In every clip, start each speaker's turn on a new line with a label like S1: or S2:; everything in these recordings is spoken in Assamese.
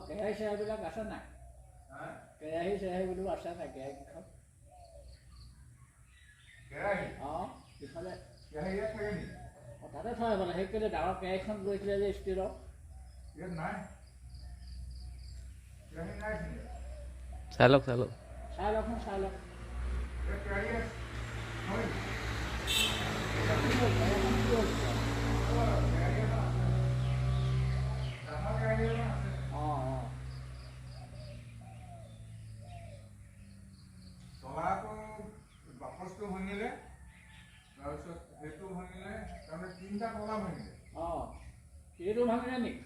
S1: কেৰাহী চেৰাহীবিলাক আছে নাই? কেৰাহী চেৰাহী বোলো আছে নাই কেৰাহীকেইখন? ইফালে তাতে থয় মানে সেইকেইটা ডাঙৰ কেৰাহীখন গৈছিলে যে ষ্টীলৰ
S2: চাই লওক চাই লওক
S1: চাই লওকচোন চাই লওক
S3: তলাটো বাকচটো ভাঙিলে তাৰপিছত সেইটো ভাঙিলে তাৰমানে 3টা তলা ভাঙিলে
S1: এইটো ভাঙিলে নেকি?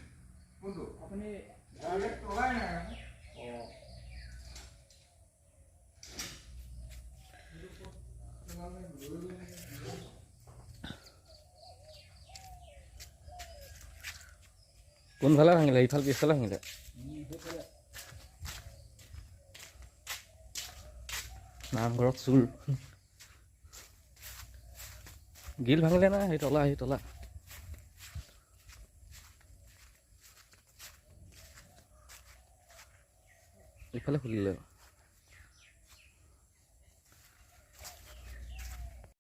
S3: কোনটো
S1: আপুনি
S3: তলাই নাই
S2: কোনফালে ভাঙিলে ইফালে পিছফালে ভাঙিলে নামঘৰত চুৰ গিল ভাঙিলে না সেই তলা ইফালে খুলিলে